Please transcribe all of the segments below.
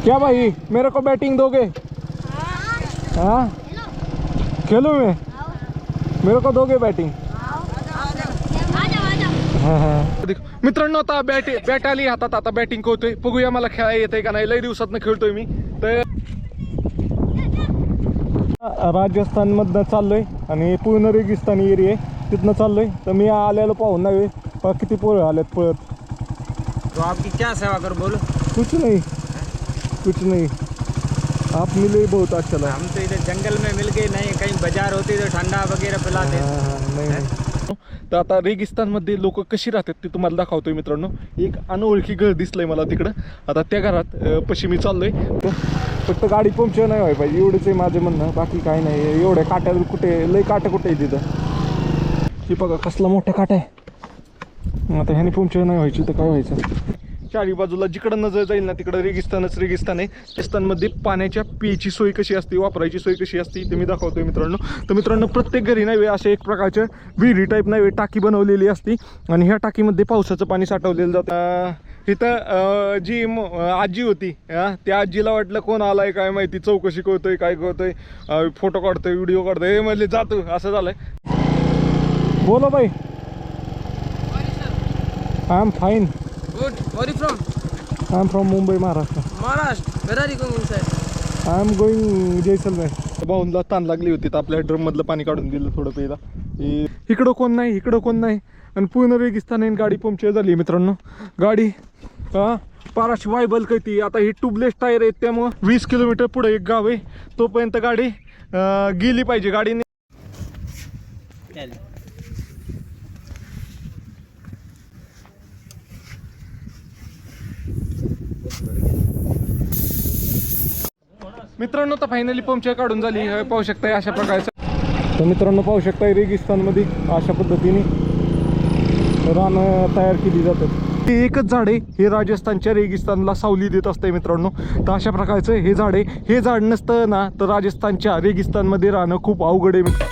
क्या भाई मेरे को बैटिंग दोगे? हाँ खेलूँ मैं? मेरे को दोगे बैटिंग? मित्रांनो आता बॅट आली हातात, आता बॅटिंग करतोय. बघूया मला खेळायला येतंय का नाही. लई दिवसातनं खेळतोय मी. तर राजस्थान मधनं चाललोय आणि पूर्ण रेगिस्तानी एरिया आहे, तिथनं चाललोय. तर मी आलेलो पाहून नाही किती पोरं आलेत पळत. तो आपकी क्या सेवा कर बोलो? कुछ नहीं आप मिले बहुत अच्छा लगा. हम तो इधर जंगल में मिल गए, नहीं कहीं बाजार होती तो ठंडा वगैरह पिलाते. नाही. तर आता रेगिस्तानमध्ये लोक कशी राहतात ते तुम्हाला दाखवतोय मित्रांनो. एक अनोळखी घर दिसलंय मला तिकडं. आता त्या घरात पश्चिमी चाललोय. फक्त गाडी पंक्चर नाही व्हायला पाहिजे एवढंच आहे माझं म्हणणं, बाकी काही नाही. एवढ्या काट्या कुठे, लय काट्या कुठे आहे तिथं. ही बघा कसला मोठा काटा आहे. आता ह्याने पंक्चर नाही व्हायची तर काय व्हायचं. चारी बाजूला जिकडं नजर जाईल ना तिकडं रेगिस्तान आहे. रेगिस्तानमध्ये पाण्याच्या पिण्याची सोय कशी असते, वापरायची सोय कशी असते ते मी दाखवतोय मित्रांनो. तर मित्रांनो प्रत्येक घरी नाही असे एक प्रकारच्या विहिरी टाईप नाही टाकी बनवलेली असती आणि ह्या टाकीमध्ये पावसाचं पाणी साठवलेलं जातं. इथं जी आजी होती त्या आजीला वाटलं कोण आलाय काय माहिती, चौकशी करतोय काय करतोय, फोटो काढतोय व्हिडिओ काढतोय, हे म्हणले जातो असं झालंय. बोलो भाई. I am fine. Good. Where are you from? I am from Mumbai, Maharashtra. Maharashtra. Where are you going inside? I am going Jaisalmer. भाऊंला ताण लागली होती तर आपल्या ड्रम मधलं पाणी काढून दिलं थोडं प्यायला. इकडं कोण नाही आणि पूर्ण रेगिस्तान आहे. गाडी पंक्चर झाली मित्रांनो. गाडी पाराशी वायबल कळती. आता ही ट्यूबलेस टायर आहेत त्यामुळं 20 किलोमीटर पुढे एक गाव आहे, तोपर्यंत गाडी गेली पाहिजे. गाडीने मित्रांनो तर फायनली पंक्चर काढून झाली. पाहू शकताय अशा प्रकारचं. तर मित्रांनो पाहू शकताय रेगिस्तानमध्ये अशा पद्धतीने रानं तयार केली जातात. हे एकच झाड आहे, हे राजस्थानच्या रेगिस्तानला सावली देत असते मित्रांनो. तर अशा प्रकारचं हे झाड आहे. हे झाड नसतं ना तर राजस्थानच्या रेगिस्तानमध्ये राहणं खूप अवघड आहे.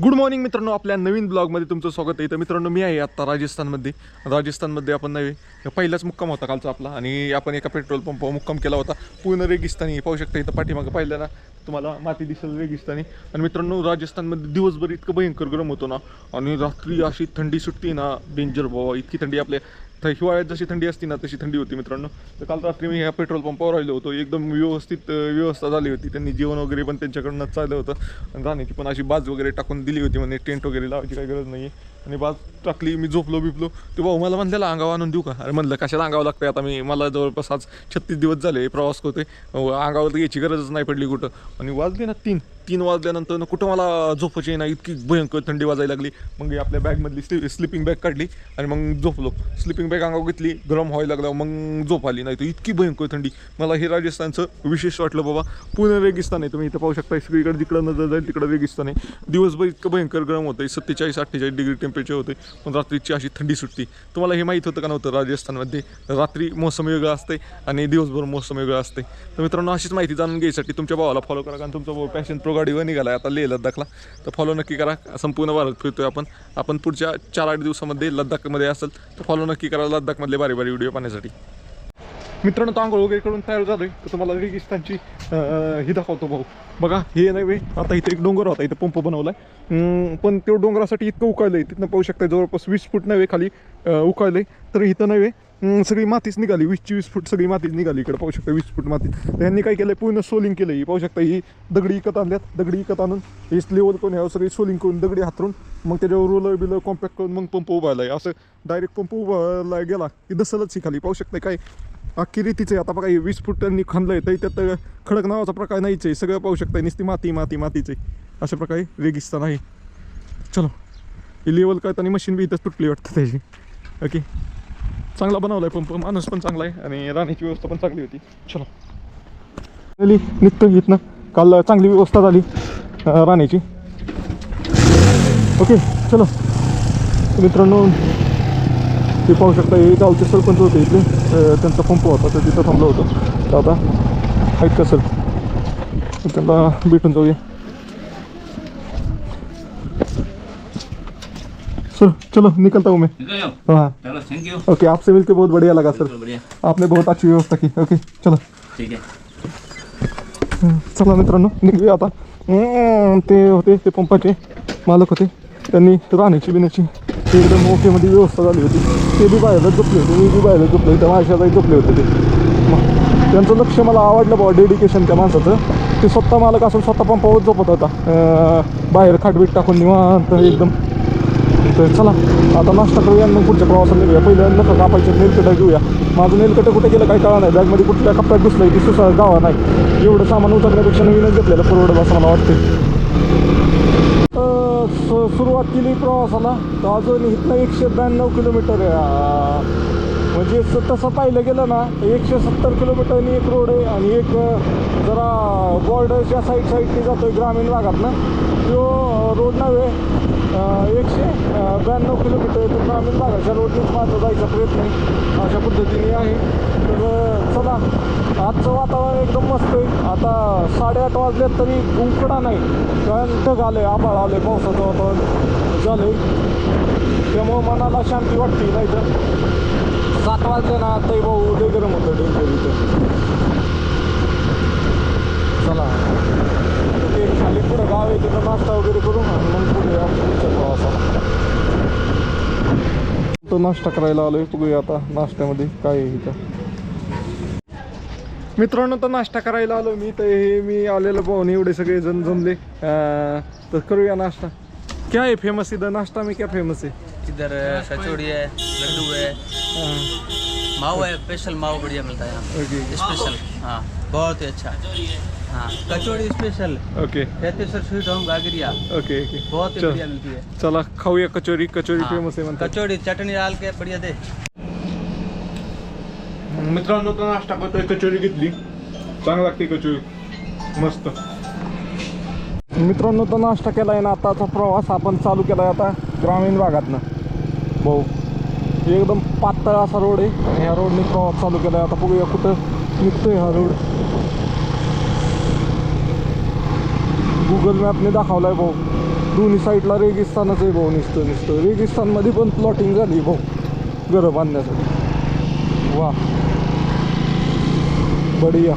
गुड मॉर्निंग मित्रांनो, आपल्या नवीन ब्लॉगमध्ये तुमचं स्वागत आहे. तर मित्रांनो मी आहे आत्ता राजस्थानमध्ये आपण नव्हे पहिलाच मुक्काम होता कालचा आपला आणि आपण एका पेट्रोल पंपावर मुक्काम केला होता. पूर्ण रेगिस्तानी पाहू शकता. इथं पाठीमागं पाहिलं ना तुम्हाला माती दिसेल रेगिस्तानी. आणि मित्रांनो राजस्थानमध्ये दिवसभर इतकं भयंकर गरम होतो ना आणि रात्री अशी थंडी सुटती ना डेंजर बाबा. इतकी थंडी आपल्या हिवाळ्यात जशी थंडी असती ना तशी थंडी होती मित्रांनो. तर काल रात्री मी ह्या पेट्रोल पंपावर राहिलो होतो. एकदम व्यवस्था झाली होती. त्यांनी जेवण वगैरे पण त्यांच्याकडनं चाललं होतं आणि राहण्याची पण अशी बाज वगैरे टाकून दिली होती. म्हणजे टेंट वगैरे लावायची काही गरज नाही आहे. आणि बाज टाकली, मी झोपलो ते भाऊ मला म्हणलेला अंगावर आणून देऊ का. अरे म्हणलं कशाला अंगावं लागतं. आता मला जवळपास आज 36 दिवस झाले प्रवास करतोय, अंगावर यायची गरजच नाही पडली कुठं. आणि वाजले ना 3 वाजल्यानंतर कुठं मला झोपायची नाही, इतकी भयंकर थंडी वाजायला लागली. मग आपल्या बॅगमधली स्लिपिंग बॅग काढली आणि मग झोपलो. स्लिपिंग बॅग अंगावर घेतली, गरम व्हायला लागलं, मग झोप आली. नाही तर इतकी भयंकर थंडी. मला हे राजस्थानचं विशेष वाटलं बाबा. पूर्ण रेगिस्तान आहे. तुम्ही इथं पाहू शकता सगळीकडे जिकडं नजर जाईल तिकडं रेगिस्तान आहे. दिवसभर इतकं भयंकर गरम होतं, 47-48 डिग्री टेम्परेचर होते. पण रात्रीची अशी थंडी सुटती. तुम्हाला हे माहीत होतं का नव्हतं? राजस्थानमध्ये रात्री मोसम वेगळं असते आणि दिवसभर मोसम वेगळं असते. तर मित्रांनो अशीच माहिती जाणून घ्यायसाठी तुमच्या भावाला फॉलो करा. कारण तुमचा भाऊ पॅशन प्रो गाडीवर निघाला आता लेह लद्दाखला. तर फॉलो नक्की करा. संपूर्ण भारत फिरतोय आपण पुढच्या 4-8 दिवसामध्ये लद्दाखमध्ये असेल तर फॉलो नक्की करा लद्दाखमधले बारी व्हिडिओ पाहण्यासाठी. मित्रांनो तो आंघोळ वगैरे करून तयार झालोय. तर तुम्हाला रेगिस्तानची ही दाखवतो भाऊ. बघा हे नाही वे आता इथे एक डोंगर होता, इथं पंप बनवलाय. पण तो डोंगरासाठी इतकं उकाळलंय. तिथनं पाहू शकता जवळपास 20 फूट नव्हे खाली उकाळलंय. तर इथं नव्हे सगळी मातीच निघाली. 20-20 फूट सगळी मातीच निघाली. इकडे पाहू शकता 20 फूट माती. तर यांनी काय केलंय पूर्ण सोलिंग केलं. ही पाहू शकता ही दगडी इकत आणल्यात. दगडी इकत आणून हे लेवल करून ह्यावर सगळी सोलिंग करून दगडी हातरून मग त्याच्यावर रोलर बिलर कॉम्पॅक्ट करून मग पंप उभारलाय. असं डायरेक्ट पंप उभारला गेला की दसलच ही खाली पाहू शकता. काय अख्खी रीतीचं आहे. आता बघा हे 20 फूट त्यांनी खणलंय. तर त्यात खडक नावाचा प्रकार नाहीच आहे. सगळं पाहू शकता नुसती मातीच आहे. अशा प्रकारे रेगिस्तान आहे. चलो ही लेवल करताना मशीन बी इथंच तुटली वाटतं त्याची. ओके चांगला बनवलाय पंप. माणूस पण चांगला आहे आणि राहण्याची व्यवस्था पण चांगली होती. चलो निघतो इथनं. काल चांगली व्यवस्था झाली राहण्याची. ओके चलो मित्रांनो ते पाहू शकता हे गावचे सरपंच होते इथले, त्यांचा पंप होता तर तिथं थांबलो होतो. तर आता आहेत का सर, त्यांना भेटून जाऊया. सर चलो निकलता हूँ मैं. हाँ चलो थैंक यू. ओके, आपसे मिलके बहुत बढ़िया लगा सर. बढ़िया. आपने बहुत अच्छी व्यवस्था की. ओके चलो. ठीक आहे. चला मित्रांनो निघूया आता. ते होते ते पंपाचे मालक होते, त्यांनी राहण्याची बिण्याची एकदम ओकेमध्ये व्यवस्था झाली होती. ते बी बाहेरच झोपले होते, मी बी बाहेरच झोपले होते, माझ्या शेजारी झोपले होते ते. मग त्यांचं लक्ष मला आवडलं बाबा, डेडिकेशन त्या माणसाचं. ते स्वतः मालक असून स्वतः पंपावर झोपत होता, बाहेर खाटबीट टाकून निवांत एकदम. तर चला आता नाश्ता करूया आणि मग पुढच्या प्रवासाला निघूया. पहिलं नका कापायचं, नेलकटं घेऊया. माझं नेलकटं कुठे गेलं काही कळा नाही, बॅगमध्ये कुठल्या कप्प्यात घुसलं की सुसा गावा नाही. एवढं सामान उतरण्यापेक्षा नवीनच घेतलेलं परवडत असं मला वाटते. सुरुवात केली प्रवासाला तर अजून इथनं 192 किलोमीटर आहे. म्हणजे तसं पाहिलं गेलं ना 170 किलोमीटरनी एक रोड आहे आणि एक जरा बॉर्डरच्या साईडनी जातो आहे ग्रामीण भागात ना, तो रोड नव्हे. 192 किलोमीटर तर ग्रामीण भागाच्या रोडनीच माझा जायचा प्रयत्न आहे, अशा पद्धतीने आहे. तर चला, आजचं वातावरण एकदम मस्त आहे. आता 8:30 वाजलेत तरी उकडा नाही, कारण ढग आले, आभाळ आले, पावसाचं वातावरण झालं आहे. त्यामुळं मनाला शांती वाटते. नाही तर 7 वाजले ना तरी भाऊ लय गरम होतं डेंजर इथं. चला ते खाली पुढं गाव आहे तिथं नाश्ता वगैरे करू आणि मग पुढे पुढच्या प्रवासाला. तो नाश्ता करायला आलोय, बघूया आता नाश्त्यामध्ये काय आहे इथं. मित्रांनो तर नाश्ता करायला आलो मी, तर हे मी आलेलं पाहून एवढे सगळे जण जमले. तर करूया नाश्ता. क्या है फेमस इधर नाश्ता में, क्या फेमस है इधर कचौड़ी है, लड्डू है, माव है, स्पेशल माव बढ़िया मिलता है यहाँ पे. Okay special. हाँ बहुत ही अच्छा. हाँ कचौड़ी स्पेशल. ओके कहते सर स्वीट होम गागरिया. ओके ओके बहुत ही चल. बढ़िया मिलती है. चला खाऊया कचोरी. कचोरी हाँ, फेमस आहे म्हणतात. कचौड़ी चटनी डाल के बढ़िया दे. मित्रांनो तर नाश्ता करतोय, कचोरी घेतली, चांगली लागते कचोरी, मस्त. मित्रांनो तर नाश्ता केलाय ना, आताचा प्रवास आपण चालू केलाय आता ग्रामीण भागातनं. भाऊ एकदम पातळ असा रोड आहे आणि ह्या रोडने प्रवास चालू केलाय. आता बघूया कुठं निघतोय हा रोड. गुगल मॅपने दाखवलाय भाऊ, दोन्ही साईडला रेगिस्तानच आहे भाऊ. नुसतं रेगिस्तानमध्ये पण प्लॉटिंग झाली भाऊ घरं बांधण्यासाठी. वा बढिया.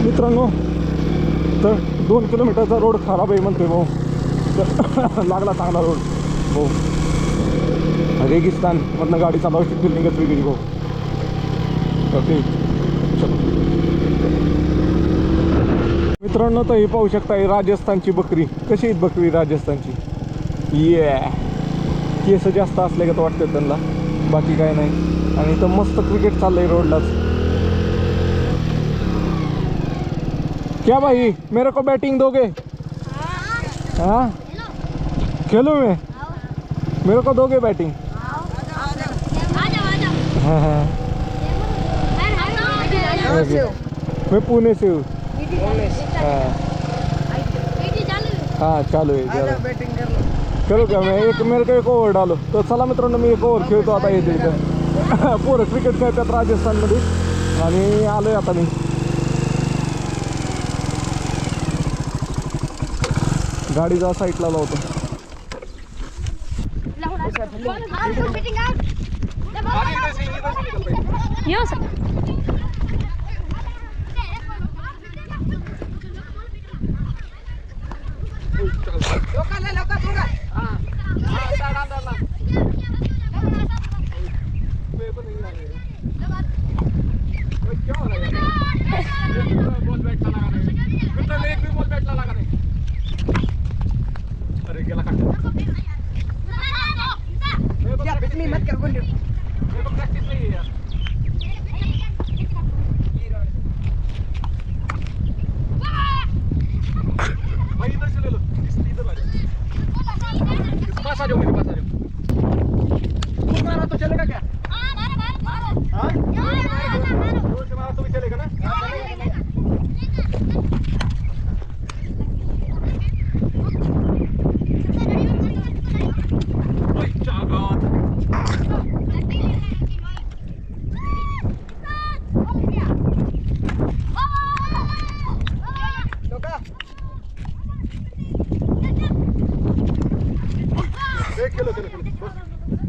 मित्रांनो तर 2 किलोमीटरचा रोड खराब आहे म्हणते भाऊ. तर लागला चांगला रोड भाऊ. रेगिस्तान मधनं गाडी चालवायची फिलिंगच वेगळी भाऊ. ओके चलो. मित्रांनो तर हे पाहू शकता, ही राजस्थानची बकरी. कशी आहेत बकरी राजस्थानची? ये केस जास्त असले का तर वाटतं त्यांना, बाकी काय नाही. आणि इथं मस्त क्रिकेट चाललंय रोडलाच. क्या भाई मेरे को बैटिंग दोगे? हाँ खेलूँ मैं, मेरे को दोगे बैटिंग? हाँ हाँ ओके. मैं पुणे से हूँ. हाँ हाँ चालू आहे. करू का मैं एक, मेरे को एक ओव्हर डालो. तर चला मित्रांनो मी एक ओव्हर खेळतो आता. येते इथं पोरं क्रिकेट खेळतात राजस्थानमध्ये आणि आलोय आता मी. गाडीचा साईडला लावतो.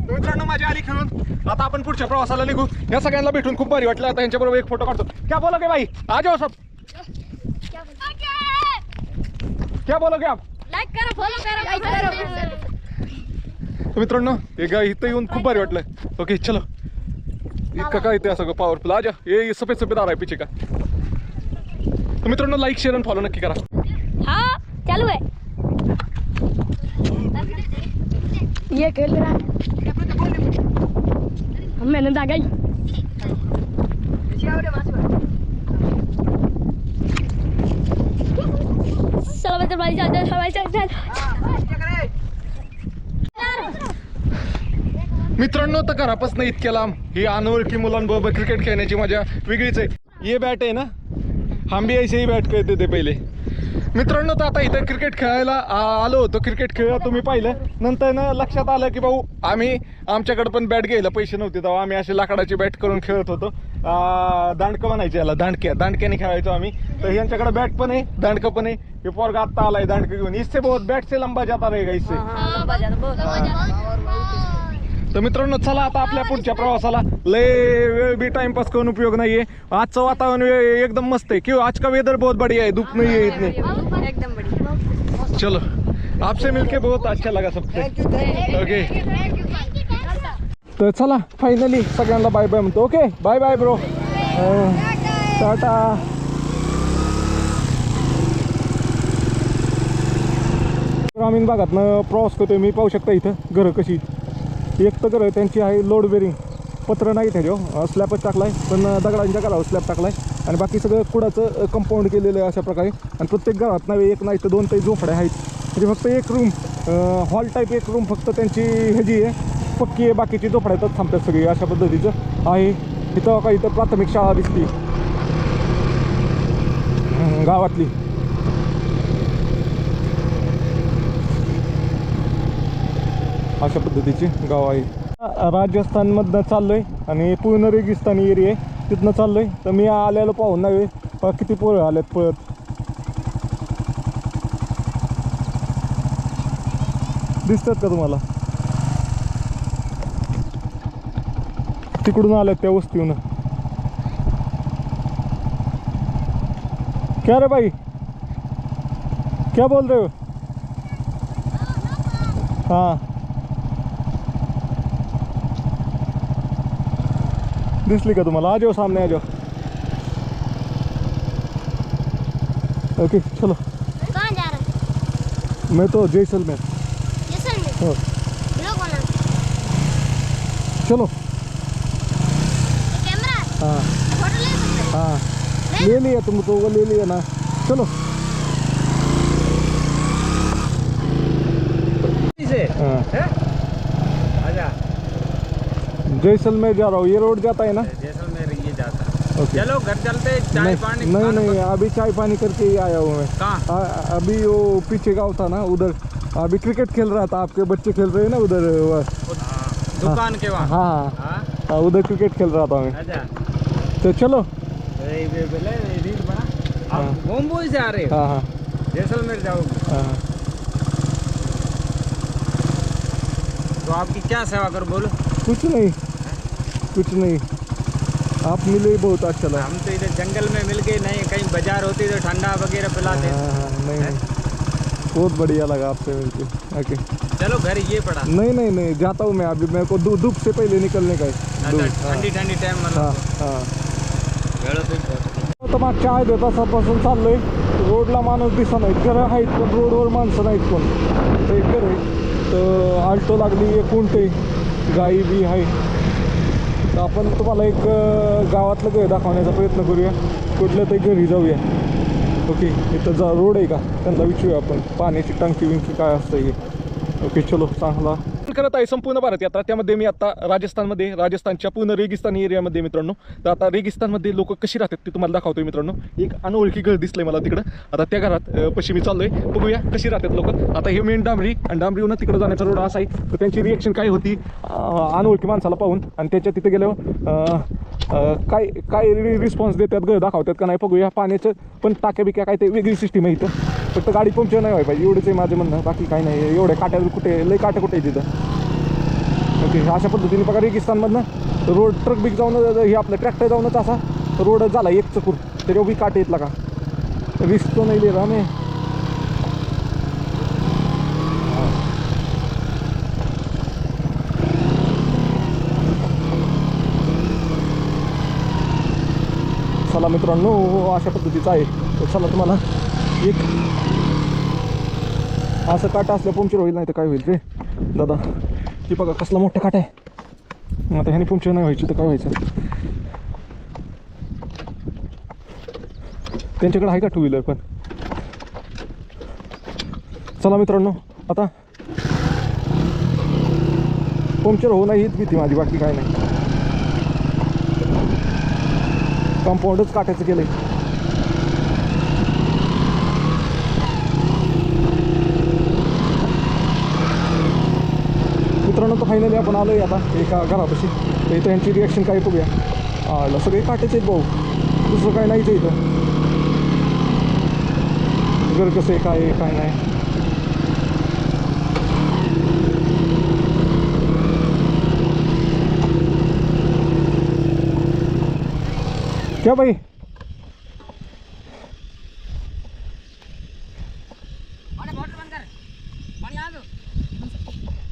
मित्रांनो माझी आली खेळून, आता आपण पुढच्या प्रवासाला निघू. या सगळ्यांना भेटून खूप भारी वाटलं. आता यांच्याबरोबर एक फोटो काढतो. क्या बोलोगे भाई, आ जाओ सब. क्या बोलोगे आप? लाईक करा, फॉलो करा. तर मित्रांनो हे गाय इथं येऊन खूप भारी वाटलं. ओके चलो. इतकं काय ते असं पॉवरफुल. आ जा, ये सफेद सफेद आ रहा है पीछे का. तर मित्रांनो लाईक शेअर आणि फॉलो नक्की करा. हाँ चालू है. ये खेल रहा है. मैंने दागा चलो बेटा भाई चल. मित्रांनो तर घरापासून इतक्या लांब ही अनोळखी मुलांबरोबर क्रिकेट खेळण्याची मजा वेगळीच आहे. ये बॅट आहे ना, हम भी ऐसे ही बॅट खेळते ते पहिले. मित्रांनो तर आता इथं क्रिकेट खेळायला आलो होतो. क्रिकेट खेळ तुम्ही पाहिलं. नंतर ना लक्षात आलं की भाऊ आमच्याकडे पण बॅट घ्यायला पैसे नव्हते, तेव्हा आम्ही अशी लाकडाची बॅट करून खेळत होतो. दांडकं म्हणायचे याला, दांडक्याने खेळायचो आम्ही. तर यांच्याकडे बॅट पण आहे, दांडकं पण आहे. हे पोरगा आत्ता आलाय दांडकं घेऊन. इससे बहुत बॅट से लंबा जाता रहेगा इससे. तर मित्रांनो चला आता आपल्या पुढच्या प्रवासाला. लय वेळ बी टाइमपास करून उपयोग नाहीये. आजचं वातावरण एकदम मस्त आहे. क्यों आज का वेदर बहुत बढ़िया है, धूप नहीं है इतने. एकदम बढ़िया. चलो आपसे मिलके बहुत अच्छा लगा सबसे. ओके तर चला फायनली सगळ्यांना बाय बाय म्हणतो. Okay bye bye bro, tata. ग्रामीण भागातनं प्रवास करतोय मी. पाहू शकता इथं घरं कशी. एक तर घरं त्यांची आहे लोड बेरिंग, पत्र नाही त्याच्यावर, स्लॅबच टाकलाय पण दगडांच्या घरावर स्लॅब टाकलाय. आणि बाकी सगळं कुडाचं कंपाऊंड केलेलं आहे अशा प्रकारे. आणि प्रत्येक घरात नाही एक नाही तर दोन तरी झोपड्या आहेत. म्हणजे फक्त एक रूम हॉल टाईप एक रूम फक्त त्यांची ह्याची आहे, पक्की आहे. बाकीची झोपड्यातच थांबतात सगळी. अशा पद्धतीचं आहे इथं. का इथं प्राथमिक शाळा दिसली गावातली. अशा पद्धतीचे गाव आहे. राजस्थानमधनं चाललोय आणि पूर्ण रेगिस्तानी एरिया आहे, तिथनं चाललोय. तर मी आल्याला पाहून नाही किती पोरं आल्यात पळत. दिसतात का तुम्हाला? तिकडून आल्यात त्या वस्तीहून. क्या रे भाई, क्या बोल रहे हो? हाँ दिसली का तुम्हाला? आ जाओ सामने आ जाओ. ओके चलो. कहाँ जा रहा है? मैं तो जैसलमेर. जैसलमेर. हाँ ब्लॉग बना. चलो. कैमरा. हाँ फोटो ले सकते हैं. हाँ ले लिया तुम तो, वो ले लिया ना. चलो. हाँ आजा. जैसलमेर जा रहा हूँ. ये रोड जाता है ना? जैसलमेर ये जाता है. ओके. चलो घर चलते, चाय पानी. नहीं नहीं अभी चाय पानी करके ही आया हूँ मैं. कहाँ? अभी वो पीछे गाँव था ना उधर, अभी क्रिकेट खेल रहा था. आपके बच्चे खेल रहे हैं ना उधर. दुकान के वहाँ. हाँ हाँ उधर क्रिकेट खेल रहा था मैं. आजा. तो चलो. रील बना. आप मुंबई से आ रहे हो? हाँ हाँ जैसलमेर जाओगे हाँ. तो आपकी क्या सेवा करो बोलो. कुछ नहीं कुछ नहीं. आप मिले बहुत अच्छा लगा. हम तो इधर जंगल में मिल गए, नहीं कहीं बाजार होती तो ठंडा वगैरह पिलाते. हाँ नहीं नहीं बहुत बढ़िया लगा आपसे मिलके. ओके चलो घर ये पड़ा. नहीं जाता हूँ मैं. अभी मेरे को धूप से पहले निकलने का है. ठंडी ठंडी टाइम हाँ मतलब. हाँ. वेळ तर मग चाय देता सपासून चाललोय. रोडला माणूस दिसत नाहीत. घरं आहेत पण रोडवर माणसं नाहीत कोण. तर एक घर आहे तर आल्टो लागली, एक उंट आहे, गाई बी आहे. तर आपण तुम्हाला एक गावातलं घर दाखवण्याचा प्रयत्न करूया. कुठल्या तरी घरी जाऊया. ओके इथं रोड आहे का त्यांना विचारूया आपण. पाण्याची टांकी विंकी काय असतं हे. ओके चलो चांगला करत आहे संपूर्ण भारत यात्रा. त्यामध्ये मी आता राजस्थानच्या पूर्ण रेगिस्तानी एरियामध्ये मित्रांनो. तर आता रेगिस्तानमध्ये लोक कशी राहतात ते तुम्हाला दाखवतोय मित्रांनो. एक अनोळखी घर दिसलंय मला तिकडं. आता त्या घरात पश्चिमी चाललोय, बघूया कशी राहतात लोक. आता हे मेन डांबरी आणि डांबरीहून तिकडं जाण्याचा रोड असा आहे. तर त्यांची रिएक्शन काय होती अनोळखी माणसाला पाहून आणि त्याच्या तिथे गेल्यावर काय रिस्पॉन्स देतात, घर दाखवतात का नाही बघूया. पाण्याचं पण टाक्या बिक्या काय ते वेगळी सिस्टीम आहे इथं. फक्त गाडी पंक्चर नाही व्हायला पाहिजे, एवढंच आहे माझं म्हणणं. बाकी काही नाही. एवढ्या काट्यावर कुठे लई काट्या कुठे आहे तिथं. ओके, अशा पद्धतीने बघा रेगिस्तानमधनं रोड ट्रक बिक जाऊन हे आपलं ट्रॅक्टर जाऊनच असा रोड झाला एक चकूर, तरी बी काटे येतला का. रिस्क तो नाही लिहिला आम्ही. चला मित्रांनो, अशा पद्धतीचं आहे. तर चला तुम्हाला एक असं काटा असल्या पंक्चर होईल, नाही तर काय होईल रे दादा. ती बघा कसला मोठा काटा आहे. आता ह्याने पंक्चर नाही व्हायची तर काय व्हायचं. त्यांच्याकडे आहे का टू व्हीलर पण. चला मित्रांनो, आता पंक्चर होऊ नाही हीच भीती माझी, बाकी काय नाही. कंपाऊंडच काटायचं केलंय. मित्रांनो, तर फायनली आपण आलोय आता एका घरापाशी. तर इथं यांची रिॲक्शन काय बघूया. आलं सगळे काटेच आहेत भाऊ, दुसरं काय नाहीच आहे इथं. घर कसं आहे, काय आहे काय नाही. क्या भाई,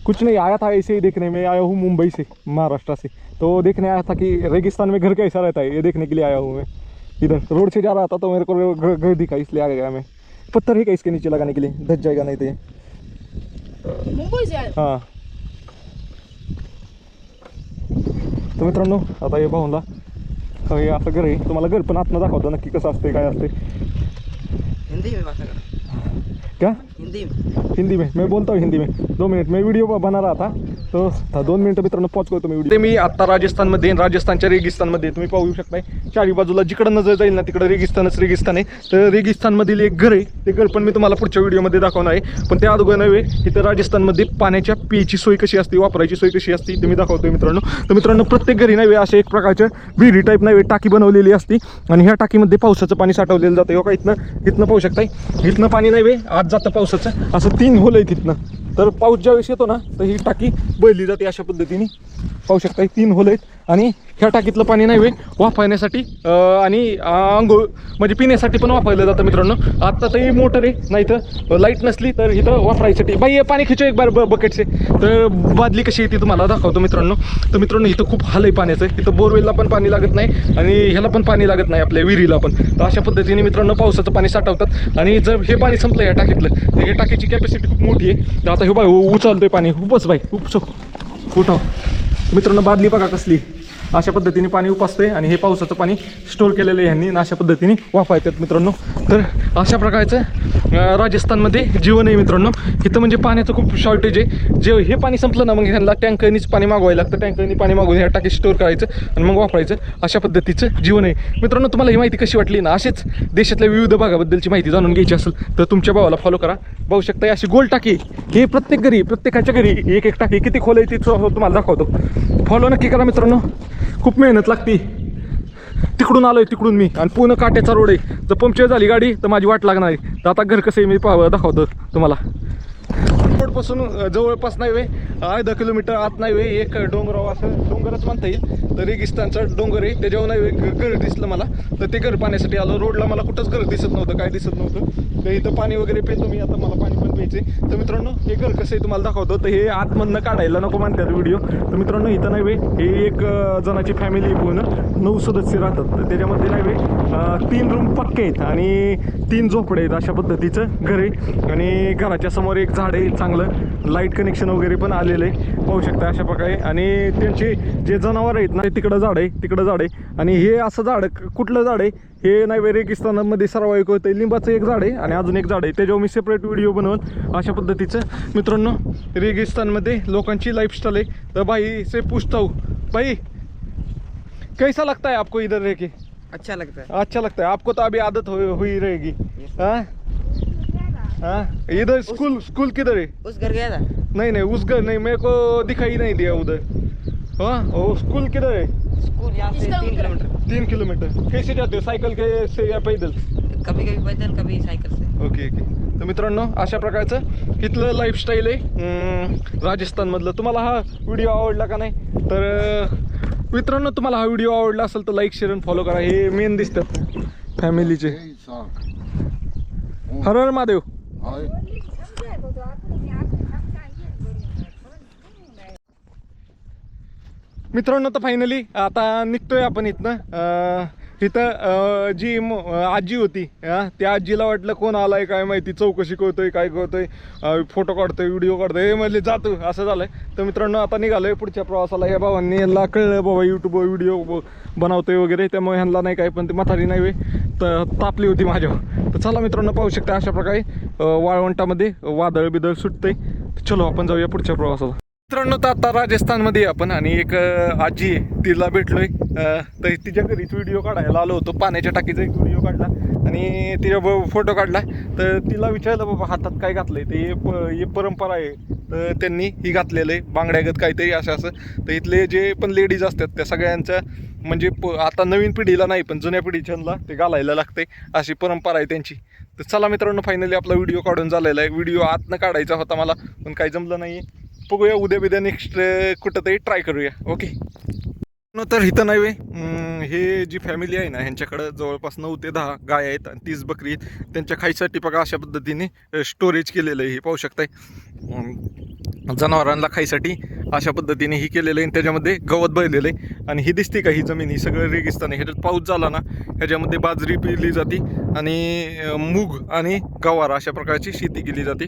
कुछ नहीं, आया था ऐसे ही देखने में. आया हूँ मुंबई से, महाराष्ट्र से. तो देखने आया था कि रेगिस्तान में घर कैसा रहता है, ये देखने के लिए आया हूँ मैं. इधर रोड से जा रहा था तो मेरे को घर दिखा, इसलिए आ गया मैं. पत्थर है क्या इसके नीचे लगाने के लिए, धस जाएगा नहीं तो ये. मुंबई से आए. हां, तर मित्रांनो आता हे भाऊला हे असं घर आहे. तुम्हाला घर पण आतनं दाखवतो नक्की कसं असते काय असते. हिंदी में बात करो. क्या हिंदी में. हिंदी में मैं बोलता हूँ हिंदी में. 2 मिनट मैं वीडियो बना रहा था तो 2 मिनटं मित्रांनो पॉज करतो मी व्हिडिओ. मी आता राजस्थानमध्ये, राजस्थानच्या रेगिस्तानमध्ये तुम्ही पाहू शकताय. चारी बाजूला जिकडं नजर जाईल ना तिकडं रेगिस्तानच रेगिस्तान आहे. तर रेगिस्तानमधील एक घर आहे, ते घर पण मी तुम्हाला पुढच्या व्हिडिओमध्ये दाखवणार आहे. पण त्या अगोदर नव्हे, इथं राजस्थानमध्ये पाण्याच्या पियची सोय कशी असते, वापरायची सोय कशी असते ते मी दाखवतोय मित्रांनो. तर मित्रांनो, प्रत्येक घरी नव्हे असे एक प्रकारच्या विहिरी टाईप नव्हे टाकी बनवलेली असते आणि ह्या टाकीमध्ये पावसाचं पाणी साठवलेलं जातं. हो का, इथनं पाहू शकताय, इथनं पाणी नव्हे आत जातं पावसाचं. असं 3 होल आहे तिथनं. तर पाऊस ज्यावेळेस येतो ना तर ही टाकी बदलली जाते अशा पद्धतीने. पाहू शकता 3 होल आहेत आणि ह्या टाकीतलं पाणी नाही वापरण्यासाठी आणि आंघोळ म्हणजे पिण्यासाठी पण वापरलं जातं मित्रांनो. आता तरी मोटर आहे, नाही तर लाईट नसली तर इथं वापरायसाठी. बाई पाणी खिचो एक बार बकेटचे. तर बादली कशी येते तुम्हाला दाखवतो मित्रांनो. तर मित्रांनो, इथं खूप हाल आहे पाण्याचं. इथं बोरवेलला पण पाणी लागत नाही आणि ह्याला पण पाणी लागत नाही, आपल्या विहिरीला पण. तर अशा पद्धतीने मित्रांनो पावसाचं पाणी साठवतात. आणि जर हे पाणी संपलं या टाकीतलं तर हे टाकीची कॅपॅसिटी खूप मोठी आहे. तर आता हे बाय उचलतोय पाणी, खूपच बाई उपसो उठाव. मित्रांनो, बादली बघा कसली, अशा पद्धतीने पाणी उपसते आणि हे पावसाचं पाणी स्टोर केलेलं आहे ह्यांनी, अशा पद्धतीने वापरतात मित्रांनो. तर अशा प्रकारचं राजस्थानमध्ये जीवन आहे मित्रांनो. इथं म्हणजे पाण्याचं खूप शॉर्टेज आहे. जे हे पाणी संपलं ना मग ह्यांना टँकरनीच पाणी मागवायला लागतं. टँकरनी पाणी मागवून ह्या टाकी स्टोर करायचं आणि मग वापरायचं. अशा पद्धतीचं जीवन आहे मित्रांनो. तुम्हाला ही माहिती कशी वाटली ना, असेच देशातल्या विविध भागाबद्दलची माहिती जाणून घ्यायची असेल तर तुमच्या भावाला फॉलो करा. पाहू शकता अशी गोल टाकी, हे प्रत्येक घरी, प्रत्येकाच्या घरी एक एक टाकी. किती खोल आहे ती तुम्हाला दाखवतो. फॉलो नक्की करा मित्रांनो, खूप मेहनत लागते. तिकडून आलोय, तिकडून मी, आणि पूर्ण काट्याचा रोड आहे. जर पंक्चर झाली गाडी तर माझी वाट लागणार आहे. तर आता घर कसं आहे मी दाखवतो तुम्हाला. रोडपासून जवळपास नाही वे 1/2 किलोमीटर आत नाही वे एक डोंगराव, असं डोंगरच म्हणता येईल. तर रेगिस्तानचा डोंगर आहे, त्याच्यावर नाही घर दिसलं मला. तर ते घर पाण्यासाठी आलो. रोडला मला कुठंच घर दिसत नव्हतं, काय दिसत नव्हतं. तर इथं पाणी वगैरे पितो मी. आता मला पाणी पण प्यायचे. तर मित्रांनो, हे घर कसं आहे तुम्हाला दाखवतो. तर हे आतमधनं काढायला नको म्हणतात व्हिडिओ. तर मित्रांनो, इथं नाही वे हे एक जणाची फॅमिली पूर्ण 9 सदस्य राहतात. तर त्याच्यामध्ये नाही वे 3 रूम पक्के आहेत आणि 3 झोपडे आहेत. अशा पद्धतीचं घर आहे आणि घराच्या समोर एक झाड आहे, चांगलं लाईट कनेक्शन वगैरे पण आलेलं आहे. पाहू शकता अशा प्रकारे. आणि त्यांचे जे जनावर आहेत ना, ते तिकडं झाड आहे, तिकडं झाड आहे. आणि हे असं झाड कुठलं झाड आहे हे नाही, रेगिस्तानामध्ये सर्वाधिक होतं. लिंबाचं एक झाड आहे आणि अजून एक झाड आहे. त्याच्यावर मी सेपरेट व्हिडिओ बनवून अशा पद्धतीचं मित्रांनो रेगिस्तानमध्ये लोकांची लाईफस्टाईल आहे. तर भाई से पूछता हूँ, भाई कैसा लगता है आपको इधर रह के? अच्छा लगता है. अच्छा लगता है आपको? तो अभी आदत हुई रहेगी. हाँ हाँ. इधर स्कूल किधर है? उस घर गया था. नहीं उस घर नहीं, मेरे को दिखाई नहीं दिया उधर. हाँ, वो स्कूल किधर है? स्कूल यहाँ से 3 किलोमीटर. 3 किलोमीटर. कैसे जाते हो, साइकिल के से या पैदल? कभी कभी पैदल, कभी साइकिल से. ओके. तर मित्रांनो अशा प्रकारचं इथलं लाईफस्टाईल आहे राजस्थानमधलं. तुम्हाला हा व्हिडिओ आवडला का नाही? तर मित्रांनो तुम्हाला हा व्हिडिओ आवडला असेल तर लाईक शेअर आणि फॉलो करा. हे मेन दिसतात फॅमिलीचे. हर हर महादेव. मित्रांनो तर फायनली आता निघतोय आपण इथनं. इथं जी आजी होती त्या आजीला वाटलं कोण आलाय काय माहिती, चौकशी करतोय काय करतोय, फोटो काढतोय व्हिडिओ काढतोय, हे म्हणले जातो असं झालंय. तर मित्रांनो आता निघालोय पुढच्या प्रवासाला. या भावांनी यांना कळलं बाबा यूट्यूबवर व्हिडिओ बनवतोय वगैरे, त्यामुळे ह्यांना नाही काय, पण ती म्हातारी नाही तर तापली होती माझ्यावर. तर चला मित्रांनो पाहू शकता अशा प्रकारे वाळवंटामध्ये वादळ बिदळ सुटतंय. चलो आपण जाऊया पुढच्या प्रवासाला. मित्रांनो तर आता राजस्थानमध्ये आपण आणि एक आजी आहे तिला भेटलोय. तर तिच्या घरीच व्हिडिओ काढायला आलो होतो. पाण्याच्या टाकीचा एक व्हिडिओ काढला आणि तिच्या फोटो काढला. तर तिला विचारलं बाबा हातात काय घातलंय, ते हे परंपरा आहे. तर त्यांनी ही घातलेलं आहे बांगड्यागत काहीतरी असं. तर इथले जे पण लेडीज असतात त्या सगळ्यांच्या म्हणजे आता नवीन पिढीला नाही पण जुन्या पिढीच्यांना ते घालायला लागते, अशी परंपरा आहे त्यांची. तर चला मित्रांनो फायनली आपला व्हिडिओ काढून झालेला आहे. व्हिडिओ आतनं काढायचा होता मला पण काही जमलं नाही. बघूया उद्या बिद्या नेक्स्ट कुठंतरी ट्राय करूया. ओके. तर इथं नाही हे जी फॅमिली आहे ना ह्यांच्याकडं जवळपास 9 ते 10 गाय आहेत आणि 30 बकरी आहेत. त्यांच्या खायसाठी बघा अशा पद्धतीने स्टोरेज केलेलं आहे. हे पाहू शकताय जनावरांना खायसाठी अशा पद्धतीने ही केलेलं आहे. त्याच्यामध्ये गवत भरलेलं आहे आणि ही दिसते का ही जमीन, ही सगळं रेगिस्तान आहे. ह्याच्यात पाऊस झाला ना ह्याच्यामध्ये बाजरी पिरली जाते आणि मूग आणि गवार अशा प्रकारची शेती केली जाते.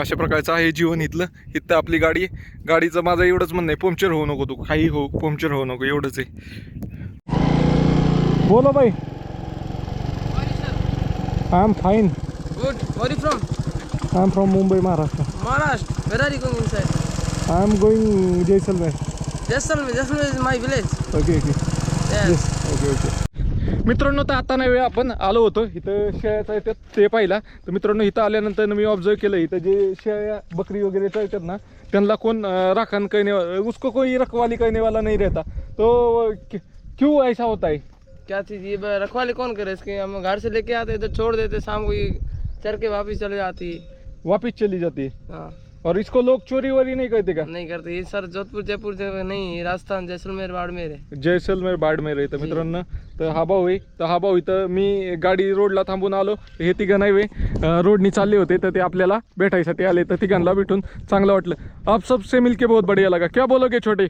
अशा प्रकारचं आहे जीवन इथलं. इथं आपली गाडी आहे. गाडीचं माझं एवढंच म्हणणं आहे पंक्चर होऊ नको, तू काही हो पंक्चर होऊ नको, एवढंच आहे. बोला बाई. I am fine. Good. Where are you from? I am from Mumbai Maharashtra. Maharashtra. Where are you going inside? I am going Jaisalmer. Jaisalmer. Jaisalmer is my village. Okay okay Yes. Okay. मित्रांनो तर आता नाही आपण आलो होतो इथं शेळ्या येतात ते पाहिला. तर मित्रांनो इथं आल्यानंतर मी ऑब्झर्व केलं इथं जे शेळ्या बकरी वगैरे चालतात ना त्यांना कोण राखण कहने उसको कोई रखवाली कहने वाला नहीं रहता. तो क्यों ऐसा होता है? क्या चीज ये रखवाली कौन करे इसके? हम घर से लेके आते तो छोड़ देते, शाम को ये चर के वापस चले जाती है. वापिस चली जाती है. हाँ. और इसको लोग चोरी वोरी नहीं करते का? नहीं करते. ये सर जोधपुर जयपुर से नहीं, राजस्थान जैसलमेर बाड़मेर है. जैसलमेर बाडमेर आहे. तर मित्रांनो तर हा भाऊ आहे. तर हा भाऊ इथं मी गाडी रोडला थांबून आलो. हे तिघं नाही वे रोडनी चालले होते तर ते आपल्याला भेटायसाठी आले. तर तिघांना भेटून चांगलं वाटलं. आप सबसे मिलके बहुत बढ़िया लगा. क्या बोलोगे छोटे?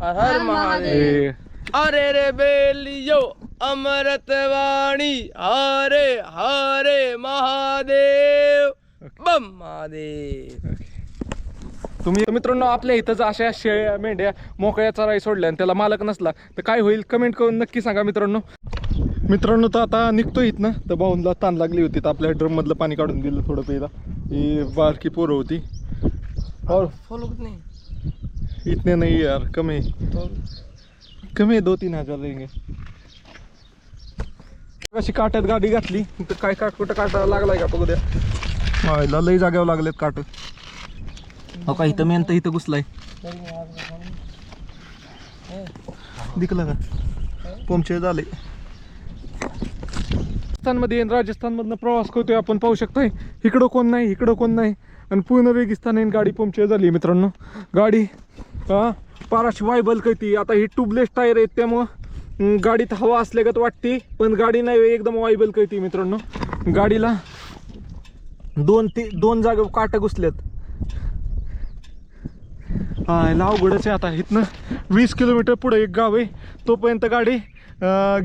हर महादेव. अरे रे बेलियो अमृतवाणी हरे हरे महादेव बम महादेव. तुम्ही मित्रांनो आपल्या इथंच अशा शेळ्या मेंढ्या मोकळ्या चराई सोडल्या आणि त्याला मालक नसला तर काय होईल कमेंट करून नक्की सांगा मित्रांनो. तर आता निघतो इथनं. तर भाऊंला ताण लागली होती तर आपल्या ड्रम मधलं पाणी काढून दिलं थोडं प्यायला. ही बारकी पोरं होती. और फॉलो कितने? इतने नहीं यार, कमी कमी 2-3 हजार रहेंगे. कशी काट्यात गाडी घातली तर काय कुठं काटा लागलाय का बघू द्या. व्हायला लई जाग्यावर लागलेत काट. हो का इथं मेन तर इथं घुसलाय. दिखलं का पंक्चर झाले. राजस्थानमधनं प्रवास करतोय आपण पाहू शकतोय. इकडं कोण नाही इकडं कोण नाही आणि पूर्ण रेगिस्तान आहे. गाडी पंक्चर झाली मित्रांनो. गाडी पाराशी वायबल करती. आता ही ट्यूबलेस टायर आहेत त्यामुळं गाडीत हवा असल्यागत वाटते पण गाडी नाही एकदम वायबल करते मित्रांनो. गाडीला 2 जागा काट घुसल्यात. अवघडच आहे. आता इथनं 20 किलोमीटर पुढे एक गाव आहे तोपर्यंत गाडी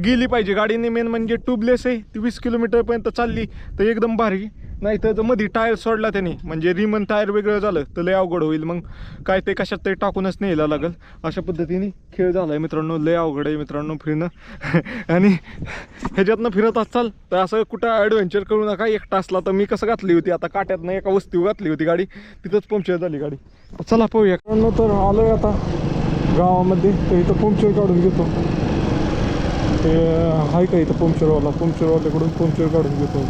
गेली पाहिजे. गाडीने मेन म्हणजे ट्यूबलेस आहे ती 20 किलोमीटरपर्यंत चालली तर एकदम भारी. नाही तर मध्ये टायर सोडला त्याने म्हणजे रिमन टायर वेगळं झालं तर लय अवघड होईल. मग काय ते कशात तरी टाकूनच न्यायला लागेल. अशा पद्धतीने खेळ झाला आहे मित्रांनो. लय अवघड आहे मित्रांनो फिरणं. आणि ह्याच्यातनं फिरत असाल तर असं कुठं ॲडव्हेंचर करू नका. एकटा असला तर मी कसं घातली होती आता काट्यातनं एका वस्तीवर घातली होती गाडी तिथंच पंक्चर झाली गाडी. चला पाहूया. तर आलोय आता गावामध्ये तर इथं पंक्चर काढून घेतो. ते आहे का इथं पंक्चरवाल्याकडून पंक्चर काढून घेतो.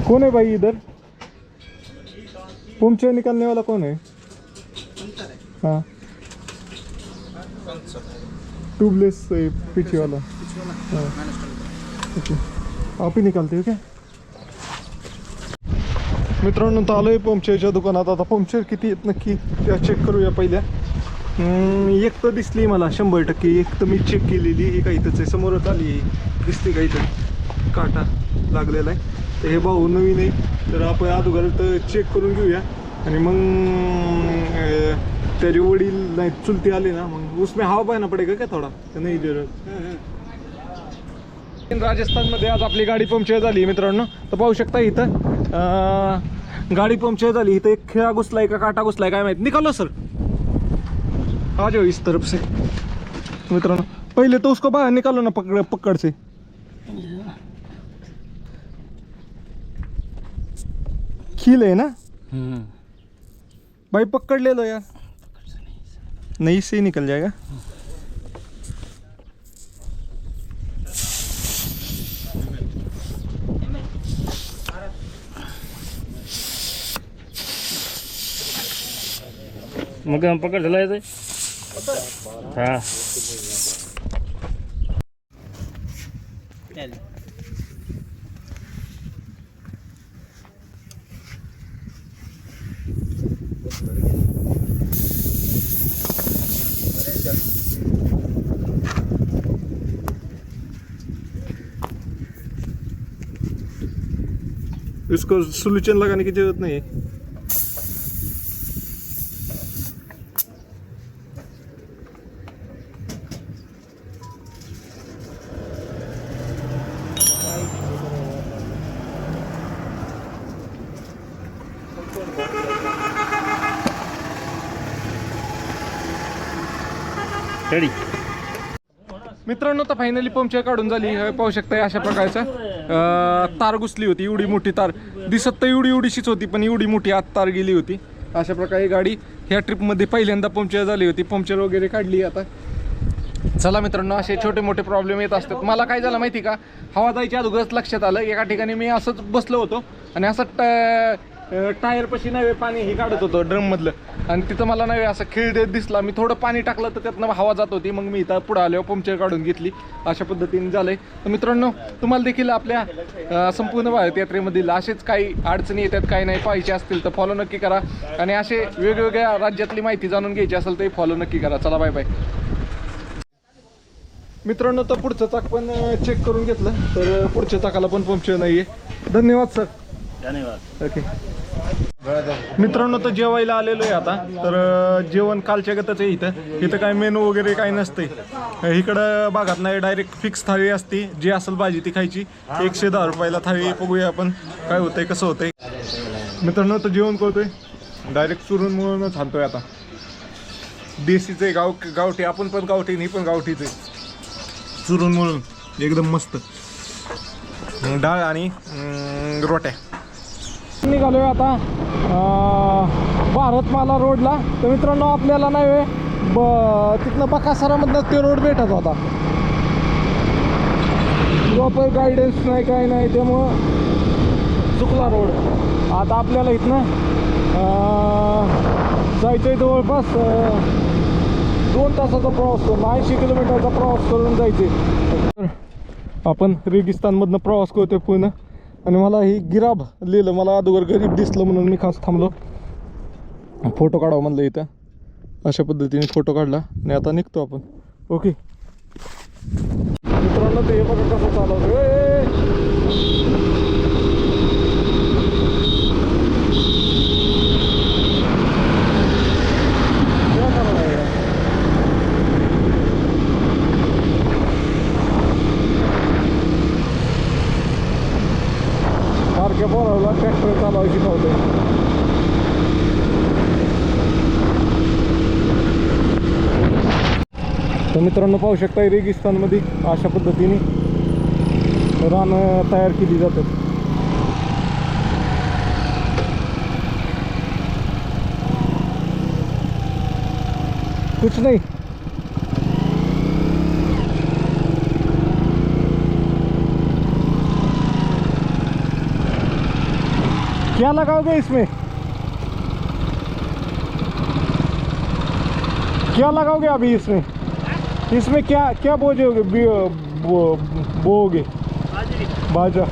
कौन है भाई इधर? पंक्चर निकालने वाला कौन है? हाँ ट्यूबलेस पीछे वाला हाँ ओके आप ही निकालते हो क्या मित्रांनो तर आलोय पंक्चरच्या दुकानात आता पंक्चर किती आहेत नक्की त्या चेक करूया पहिल्या एक तर दिसली मला 100% एक तर मी चेक केलेली ही काहीतच आहे समोरच आली दिसते काहीतरी काटा लागलेला आहे तर हे भाऊ नवीन आहे तर आपण अगोदर तर चेक करून घेऊया आणि मग त्याचे वडील नाही चुलती आले ना मग उसमें हवा पाहना पडेगा क्या थोडा नाही राजस्थानमध्ये आज आपली गाडी पंक्चर झाली मित्रांनो तर पाहू शकता इथं गाड़ी पंक्चर झाली इथं एक खिळा घुसलाय का काटा घुसलाय काय माहित निकालो सर आ जाओ इस तरफ से मित्रांनो पहले तो उसको बाहर निकालो ना पकड़ से खील है ना भाई पकड़ ले लो यार नहीं से ही निकल जाएगा मग पकड झाला येते हा इसको सोल्यूशन लगाने की जरूरत नहीं है रेडी मित्रांनो तर फायनली पंक्चर काढून झाली हे पाहू शकता अशा प्रकारचा तार घुसली होती एवढी मोठी तार दिसत तर एवढीशीच होती पण एवढी मोठी आत तार गेली होती अशा प्रकारे गाडी ह्या ट्रिपमध्ये पहिल्यांदा पंक्चर झाली होती पंक्चर वगैरे काढली आता चला मित्रांनो असे छोटे मोठे प्रॉब्लेम येत असतात मला काय झालं माहिती का हवा जायच्या अगोदरच लक्षात आलं एका ठिकाणी मी असंच बसलो होतो आणि असं टायरपाशी नव्हे पाणी हे काढत होतो ड्रममधलं आणि तिथं मला नव्हे असं खिळ देत दिसला मी थोडं पाणी टाकलं तर त्यातनं हवा जात होती मग मी इथं पुढं आल्यावर पंक्चर काढून घेतली अशा पद्धतीने झालं आहे तर मित्रांनो तुम्हाला देखील आपल्या संपूर्ण भारत यात्रेमधील असेच काही अडचणी येतात काही नाही पाहिजे असतील तर फॉलो नक्की करा आणि असे वेगवेगळ्या राज्यातली माहिती जाणून घ्यायची असेल तर फॉलो नक्की करा चला बाय बाय मित्रांनो तर पुढचं चाक पण चेक करून घेतलं तर पुढच्या चाकाला पण पंक्चर नाही आहे धन्यवाद सर धन्यवाद ओके मित्रांनो तर जेवायला आलेलो आहे आता तर जेवण कालच्या गतच आहे इथं काय मेनू वगैरे काही नसते इकडं भागात नाही डायरेक्ट फिक्स थाळी असते जी असेल भाजी ती खायची 110 रुपयाला थाळी बघूया आपण काय होतंय कसं होतंय मित्रांनो तर जेवण करतोय डायरेक्ट चुरून मुळूनच थांबतोय आता देशीचं आहे गावठी आपण पण गावठी नाही पण गावठीच आहे चुरून मुळून एकदम मस्त डाळ आणि रोट्या निघालोय आता भारतमाला रोडला तर मित्रांनो आपल्याला नाही तिथनं बकासरामधनं ते रोड भेटत होता प्रॉपर गायडन्स नाही काय नाही त्यामुळं चुकला रोड आता आपल्याला इथनं जायचं आहे जवळपास 2 तासाचा प्रवास करून 80 किलोमीटरचा प्रवास करून जायचे आपण रेगिस्तानमधनं प्रवास करतोय पूर्ण आणि मला ही गिराब लिहिलं मला अगोदर गरीब दिसलं म्हणून मी खास थांबलो फोटो काढावं म्हणलं इथं अशा पद्धतीने फोटो काढला आणि आता निघतो आपण ओके मित्रांनो ते बघा कसं चालवतं सारख्या बोलावला ट्रॅक्टर चालवायला शिकवतोय तर मित्रांनो पाहू शकता रेगिस्तानमध्ये अशा पद्धतीने रान तयार केली जातात कुछ नहीं क्या लगाओगे इसमें क्या लगाओगे अभी इसमें इसमें क्या क्या बोझोगे बोओगे बाजरा?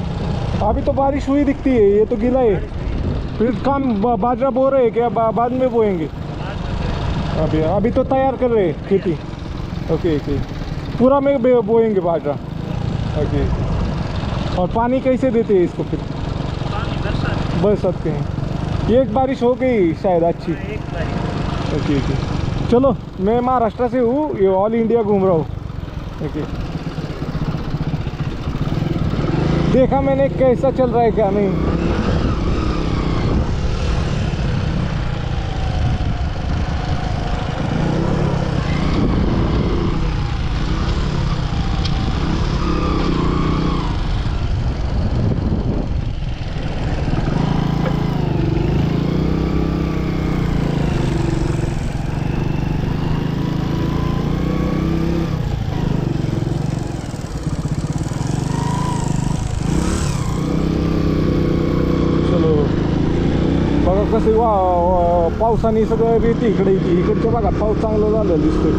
अभी तो बारिश हुई दिखती है, ये तो गीला है। फिर काम बाजरा बो रहे हैं क्या? बाद में बोएंगे? अभी तो तैयार कर रहे हैं खेती। ओके ओके, पूरा में बोएंगे बाजरा। ओके, और पानी कैसे देते हैं इसको फिर? बरसात के हैं, एक बारिश हो गई शायद अच्छी। ओके ओके, चलो मैं महाराष्ट्र से हूँ, ये ऑल इंडिया घूम रहा हूँ। ओके, देखा मैंने कैसा चल रहा है क्या नहीं। कसे पावसाने सगळं रेती इकडे येते, इकडच्या भागात पाऊस चांगला झालेला दिसतोय.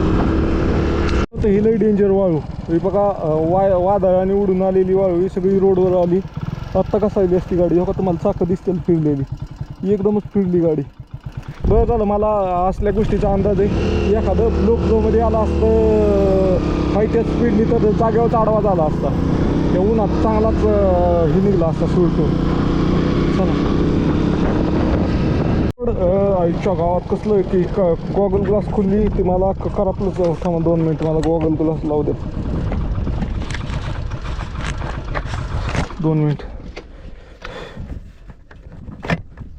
तर ही लई डेंजर वाळू, ही बघा वादळाने उडून आलेली वाळू ही सगळी रोडवर आली. आत्ता कसा आली असती गाडी, हो का तुम्हाला चाकं दिसतील फिरलेली, एकदमच फिरली गाडी. बरं झालं मला असल्या गोष्टीचा अंदाज आहे. एखादं लोक मध्ये आला असतं काही त्या स्पीडनी तर जागेवर आडवा झाला असता, त्या उन्हात चांगलाच हे निघला असता सुरतो. चला आईच्या गावात कसलं की गॉगल ग्लास खुलली ती मला करापलंच. थांबा 2 मिनिट, मला गॉगल ग्लास लावू दे. 2 मिनिट.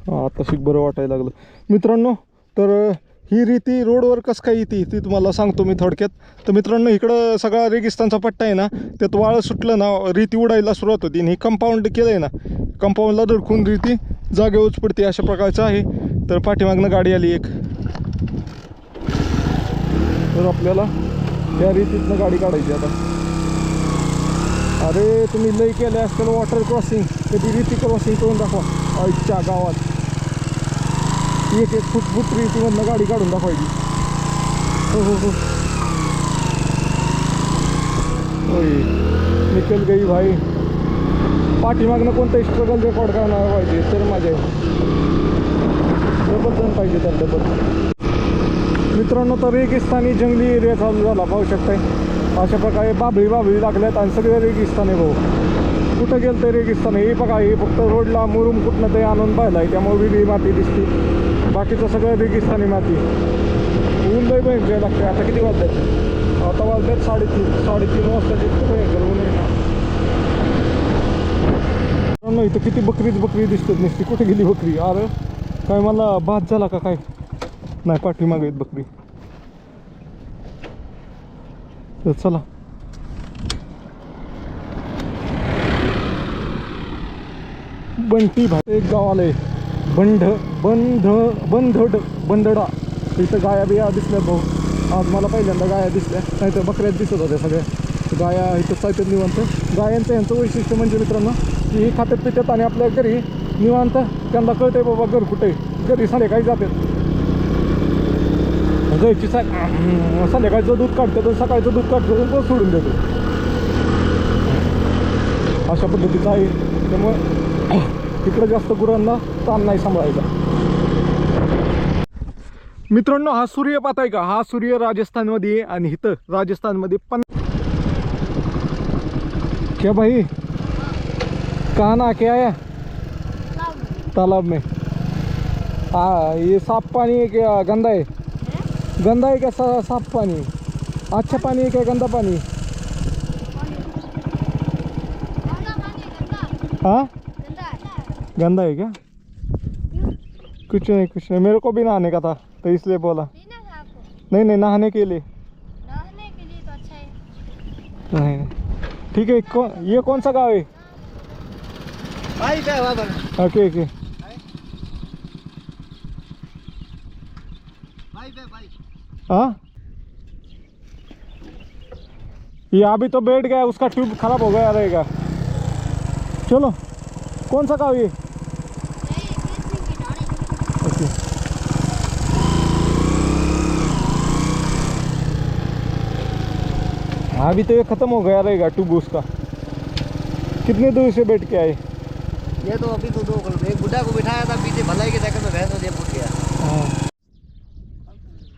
आता शिक बरं वाटायला लागलं मित्रांनो. तर ही रीती रोडवर कसं काय येते ती तुम्हाला सांगतो मी थोडक्यात. तर मित्रांनो, इकडं सगळा रेगिस्तानचा पट्टा आहे ना, त्यात वाळं सुटलं ना रीती उडायला सुरुवात होती. आणि हे कंपाऊंड केलं आहे ना, कंपाऊंडला धडकून रीती जागेवरच पडते, अशा प्रकारचं आहे. तर पाठीमागनं गाडी आली एक, तर आपल्याला या रीतीतनं गाडी काढायची आता. अरे तुम्ही लई केलं असतं वॉटर क्रॉसिंग, कधी रीती क्रॉसिंग करून दाखवा. आईच्या गावात 1-1 फूट रीतीमधनं गाडी काढून दाखवायची. हो हो हो, होय निकल गई भाई. पाठीमागनं कोणतं स्ट्रगल रेकॉर्ड करणार पाहिजे तर माझ्या डबल जण पाहिजे, तर डबल. मित्रांनो, तर रेगिस्तानी जंगली एरिया चालू झाला, पाहू शकताय. अशा प्रकारे बाभळी लागल्यात आणि सगळे रेगिस्तान आहे भाऊ. कुठं गेलं तर रेगिस्तान आहे. हे बघा, हे फक्त रोडला मुरुम कुठनं ते आणून पाहिलं आहे, त्यामुळे वेगळी माती दिसते. बाकीचं सगळं रेगिस्तानी माती. ऊन लई भयंकर लागते. आता किती वाजतात? आता वाजतात 3:30 वाजता. जितकं भयंकर ऊन आहे ना. इथं किती बकरी दिसतात नसती. कुठे गेली बकरी? अरे काय मला भात झाला का काय? नाही, पाठीमागे आहेत बकरी. तर चला बंटी भाई एक गाव आलंय बंधडा. इथं गाया बिया दिसल्या भाऊ. आज मला पहिल्यांदा गाया दिसल्या, नाही तर बकऱ्यात दिसत होत्या सगळ्या. गाया इथं चालतात निवांत. गायांचं यांचं वैशिष्ट्य म्हणजे मित्रांनो की हे खात्यात पितात आणि आपल्या घरी निवांत. त्यांना कळतंय बाबा घर कुठे, घरी संध्याकाळी जातात. गायची संध्याकाळचं दूध काढतात, सकाळचं दूध काढतात, तो सोडून देतो. अशा पद्धतीचं आहे. त्यामुळे इकडं जास्त गुरांना ताण नाही सांभाळायचा. मित्रांनो, हा सूर्य पाहताय का? हा सूर्य राजस्थानमध्ये आहे. आणि इथं राजस्थानमध्ये क्या भाई कहाँ ना क्या आया? तालाब में. हाँ, ये साफ पानी है क्या गंदा है? गंदा है क्या साफ पानी? अच्छा पानी है क्या गंदा पानी? हाँ, गंदा है क्या? कुछ नहीं, मेरे को भी नहाने का था तो इसलिए बोला. नहीं, नहाने के लिए. तो अच्छा है. नहीं, ठीक है. ये कौन सा गाँव है? ओके. हाँ, ये अभी तो बैठ गया, उसका ट्यूब खराब हो गया रहेगा. चलो, कौन सा गाँव ये? ओके. अभी तो ये ख़त्म हो गया रहेगा टूबूस का। कितने दूर से बैठ के आए? ये तो अभी तो दो एक बुढ़ा को बिठाया था पीछे, भलाई के चक्कर में भैंस हो फूट गया।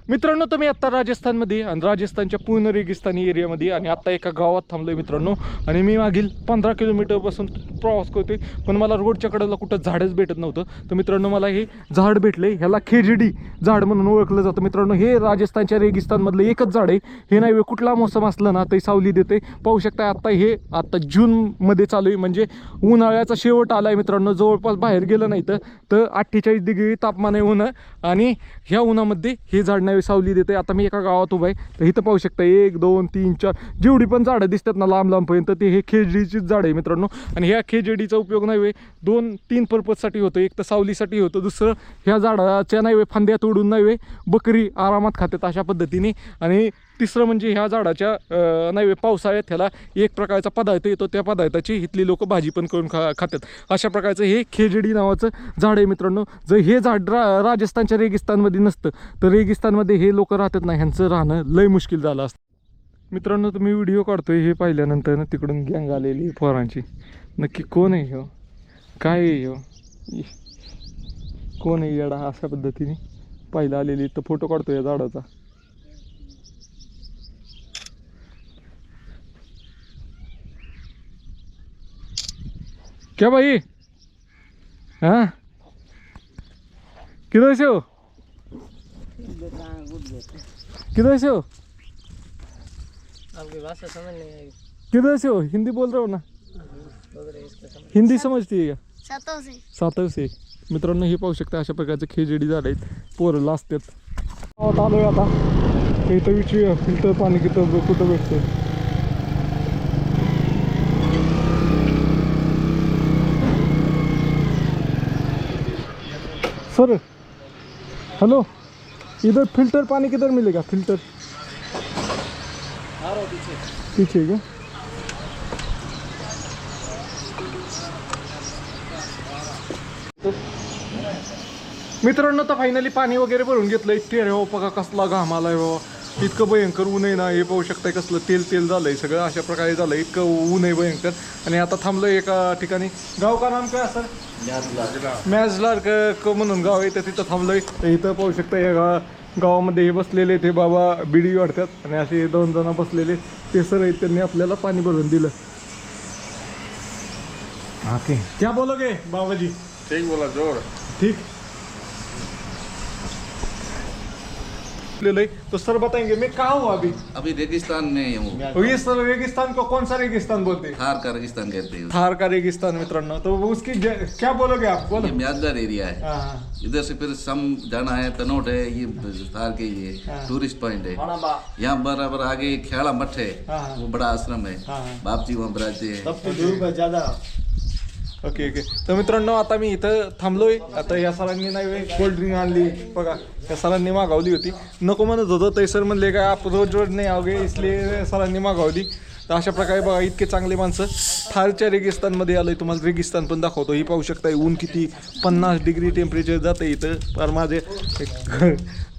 मित्रांनो तुम्ही आत्ता राजस्थानमध्ये आणि राजस्थानच्या पूर्ण रेगिस्तानी एरियामध्ये आणि आत्ता एका गावात थांबलोय मित्रांनो. आणि मी मागील 15 किलोमीटरपासून प्रवास करतोय, पण मला रोडच्या कडेला कुठं झाडच भेटत नव्हतं. तर मित्रांनो मला हे झाड भेटले. ह्याला खेजडी झाड म्हणून ओळखलं जातं मित्रांनो. हे राजस्थानच्या रेगिस्तानमधलं एकच झाड आहे. हे नाही कुठला मोसम असलं ना ते सावली देते. पाहू शकता आत्ता जूनमध्ये चालू आहे, म्हणजे उन्हाळ्याचा शेवट आला आहे मित्रांनो. जवळपास बाहेर गेलं नाही तर 48 डिग्री तापमान आहे ऊन, आणि ह्या उन्हामध्ये हे झाड नाही सावली देते. आता मी एका गावात उभा आहे, तर इथं पाहू शकता 1 2 3 4 जेवढी पण झाडं दिसतात ना लांब लांबपर्यंत ते हे खेजडीचीच झाड आहे मित्रांनो. आणि ह्या खेजडीचा उपयोग नाही 2-3 पर्पजसाठी होतो. एक तर सावलीसाठी होतं, दुसरं ह्या झाडाच्या नाही फांद्या तोडून नाही बकरी आरामात खातात अशा पद्धतीने, आणि तिसरं म्हणजे ह्या झाडाच्या नाही पावसाळ्यात ह्याला एक प्रकारचा पदार्थ येतो, त्या पदार्थाची इथली लोक भाजी पण करून खातात. अशा प्रकारचं हे खेजडी नावाचं झाड आहे मित्रांनो. जर हे झाड राजस्थानच्या रेगिस्तानमध्ये नसतं तर रेगिस्तानमध्ये हे लोक राहतात ना, ह्यांचं राहणं लय मुश्किल झालं असतं. मित्रांनो तुम्ही व्हिडिओ काढतोय हे पाहिल्यानंतर ना तिकडून गँग आलेली पोरांची. नक्की कोण आहे ह्यो, काय आहे ह्यो, कोण आहे येडा, अशा पद्धतीने पाहिलं आलेली. तर फोटो काढतोय या झाडाचा. क्या भाई, हाँ किधर से हो, किधर से हो, आपकी भाषा समझ नहीं आएगी। किधर से हो? हिंदी बोल रहे हो ना, हिंदी समजती है का? सातव से. मित्रांनो हे पाहू शकता अशा प्रकारचे खेजडी झाड आहेत, पोरं लाजतात. गावात आलोय आता, इथं विचारूया फिल्टर पाणी कुठं भेटतं. सर हेलो, इधर फिल्टर पानी किधर मिलेगा? फिल्टर पीछे क्या? मित्रांनो तर फायनली पाणी वगैरे भरून घेतलंय. ते रे हो बघा कसला घाम आलाय हो, इतकं भयंकर ऊन आहे ना. हे पाहू शकताय कसलं तेल झालंय सगळं, अशा प्रकारे झालंय. इतकं ऊन आहे भयंकर. आणि आता थांबलोय एका ठिकाणी. गाव का नाम काय सर? मॅजलार म्हणून गाव आहे, तर तिथं थांबलोय. तर इथं पाहू शकता या गावामध्ये हे बसलेले ते बाबा बिडी वाढतात, आणि असे 2 जण बसलेले ते सर आहेत, त्यांनी आपल्याला पाणी भरून दिलं. ओके क्या बोलोगे बाबाजी? ठीक बोला, जोर ठीक. तो सर बताएंगे मैं कहाँ हूँ अभी? अभी रेगिस्तान में हूँ। और ये सर रेगिस्तान को कौन सा रेगिस्तान बोलते हैं? थार का रेगिस्तान कहते हैं। थार का रेगिस्तान मित्रांनो. तो उसकी क्या बोलोगे आप? बोलो. ये म्यादलर एरिया है। हाँ. इधर से फिर सम जाना है, तनोट है, ये थार के ये टूरिस्ट पॉइंट है। यहाँ बराबर आगे खेड़ा मठ है, वो बड़ा आश्रम है, बाप जी वहाँ बराते हैं। Okay okay. तर मित्रांनो आता मी इथं थांबलोय. आता या सरांनी नाही कोल्ड ड्रिंक आणली बघा, या सरांनी मागवली होती. नको म्हणत होतं ते सर म्हणले का आप रोज नाही आओगे, इसलिए सरांनी मागवली. तर अशा प्रकारे बघा इतके चांगले माणसं. थारच्या रेगिस्तानमध्ये आलोय, तुम्हाला रेगिस्तान पण दाखवतो. ही पाहू शकता ऊन किती 50 डिग्री टेम्परेचर जातं इथं. पर माझे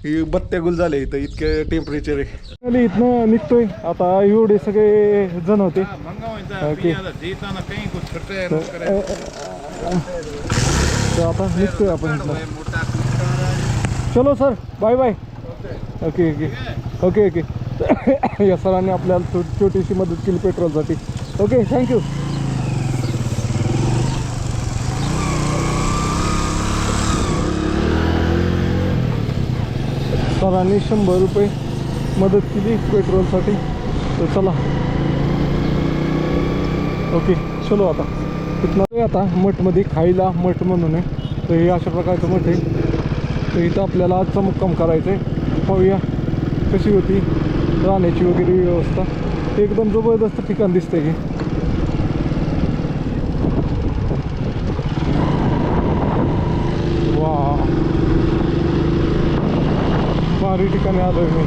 बत्त्या गुल झाले इथं, इतके टेम्परेचर आहे. इथनं निघतोय आता, एवढे सगळे जण होते. ओके तर आता निघतोय आपण इथनं. चलो sir, bye bye. Okay okay okay okay. या सरांनी आपल्याला छोटीशी मदत केली पेट्रोलसाठी. Okay thank you. सरांनी 100 रुपये मदत केली पेट्रोलसाठी. तर चला ओके चलो आता तिथनं आता मठमध्ये खायला मठ म्हणून आहे. तर हे अशा प्रकारचं मठ आहे. तर इथं आपल्याला आजचा मुक्काम करायचा आहे. पाहूया कशी होती राहण्याची वगैरे व्यवस्था. एकदम जबरदस्त ठिकाण दिसतंय हे. वा भारी ठिकाणी आलोय मी,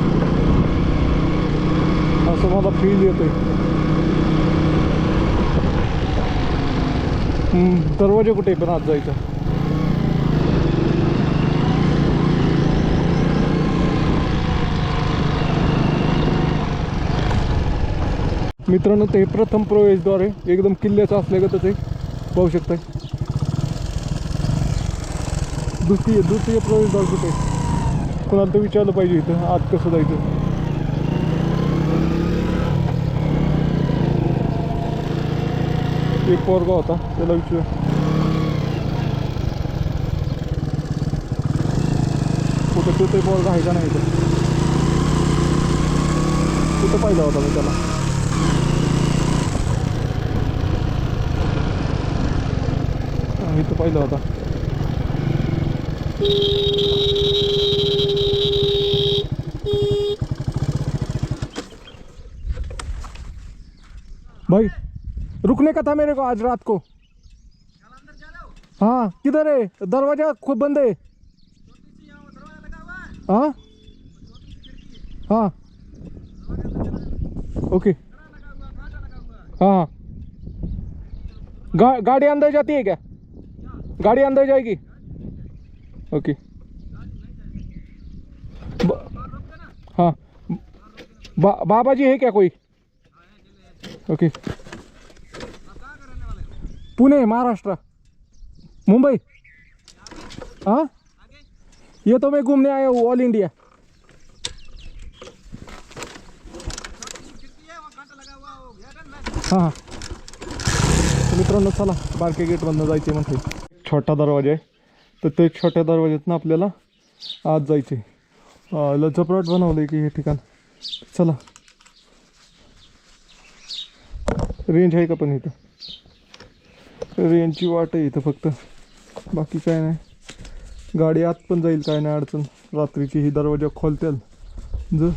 असं मला फील येतोय. दरवाजा कुठे पण आत जायचं. मित्रांनो ते प्रथम प्रवेशद्वार आहे, एकदम किल्ल्याचं असल्यागतच आहे, पाहू शकताय. द्वितीय प्रवेशद्वार कुठे आहे? कोणाला तर विचारलं पाहिजे इथं आत कसं जायचं. एक पोरगा होता, त्याला विचार. कुठं तो ते पोरगा आहे का नाही इथं? कुठं पाहिला होता मी त्याला? इथं पाहिलं होता. भाई रुकने का था मेरे को आज रात को. हाँ किधर है? दरवाजा खूब बंद है. हाँ हाँ ओके. हाँ गाड़ी अंदर जाती है क्या? गाड़ी अंदर जाएगी. ओके. हाँ बाबा जी है क्या कोई? ओके. पुणे महाराष्ट्र. मुंबई. हाँ ये तो मैं घूमने आया हूँ ऑल इंडिया. हाँ तर मित्रांनो चला बारके गेटमधनं जायचे म्हणते. छोटा दरवाजा आहे तर ते छोट्या दरवाज्यातनं आपल्याला आत जायचे. लज्जपराट बनवलं आहे की हे ठिकाण. चला रेंज आहे का पण इथं? रेंजची वाट आहे इथं फक्त, बाकी काय नाही. गाडी आत पण जाईल, काय नाही अडचण. रात्रीची ही दरवाजा खोलतील जर.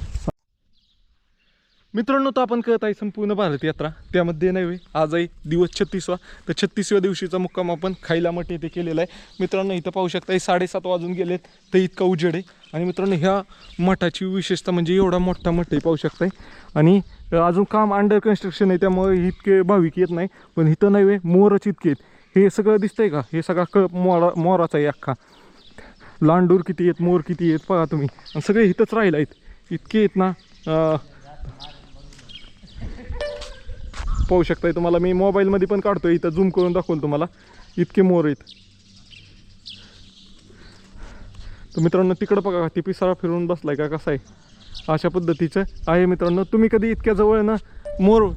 मित्रांनो तर आपण कळत आहे संपूर्ण भारत यात्रा, त्यामध्ये नाही आज आहे दिवस 36वा. तर 36व्या दिवशीचा मुक्काम आपण खायला मठ येथे केलेला आहे. मित्रांनो इथं पाहू शकता 7:30 वाजून गेलेत तर इतका उजेड आहे. आणि मित्रांनो ह्या मठाची विशेषता म्हणजे एवढा मोठा मठ आहे पाहू शकताय. आणि अजून काम अंडर कन्स्ट्रक्शन आहे त्यामुळे इतके भाविक येत नाही. पण इथं नाही मोरच इतके आहेत. हे सगळं दिसतंय का? हे सगळा मोराचा आहे अख्खा. लांडूर किती आहेत, मोर किती आहेत बघा तुम्ही. आणि सगळे इथंच राहिला आहेत, इतके आहेत ना. पाहू शकताय तुम्हाला मी मोबाईलमध्ये पण काढतोय, इथं झूम करून दाखवलं तुम्हाला, इतके मोर आहेत. तर मित्रांनो तिकडं बघा ती पिसारा फिरून बसलाय का कसा आहे, अशा पद्धतीचं आहे. मित्रांनो तुम्ही कधी इतक्या जवळनं मोर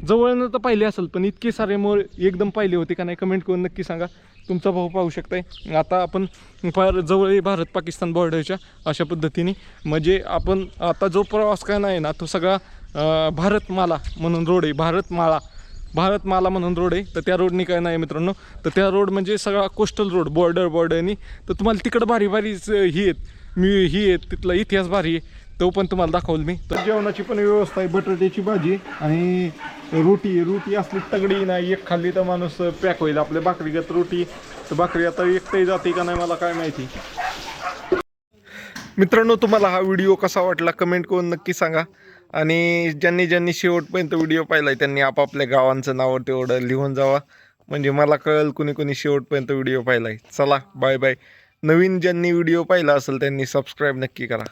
जवळनं तर पाहिले असेल, पण इतके सारे मोर एकदम पाहिले होते का नाही कमेंट करून नक्की सांगा. तुमचा भाऊ पाहू शकताय. आता आपण फार जवळ भारत पाकिस्तान बॉर्डरच्या अशा पद्धतीने, म्हणजे आपण आता जो प्रवास काय नाही ना तो सगळा भारतमाला म्हणून रोड आहे. भारतमाला म्हणून रोड आहे. तर त्या रोडनी काय नाही मित्रांनो, तर त्या रोड म्हणजे सगळा कोस्टल रोड बॉर्डरनी. तर तुम्हाला तिकडं भारी ही आहेत तिथला इतिहास भारी आहे, तो पण तुम्हाला दाखवलं मी. तर जेवणाची पण व्यवस्था आहे. बटाट्याची भाजी आणि रोटी असली तगडी नाही, एक खाल्ली तर माणूस पॅक होईल. आपल्या भाकरीगत रोटी, तर भाकरी आता एकटाही जाते का नाही मला काय माहिती. मित्रांनो तुम्हाला हा व्हिडिओ कसा वाटला कमेंट करून नक्की सांगा. आणि ज्यांनी शेवटपर्यंत व्हिडिओ पाहिला आहे त्यांनी आपापल्या गावांचं नाव तेवढं लिहून जावा, म्हणजे मला कळेल कुणी शेवटपर्यंत व्हिडिओ पाहिला आहे. चला बाय बाय. नवीन ज्यांनी व्हिडिओ पाहिला असेल त्यांनी सबस्क्राईब नक्की करा.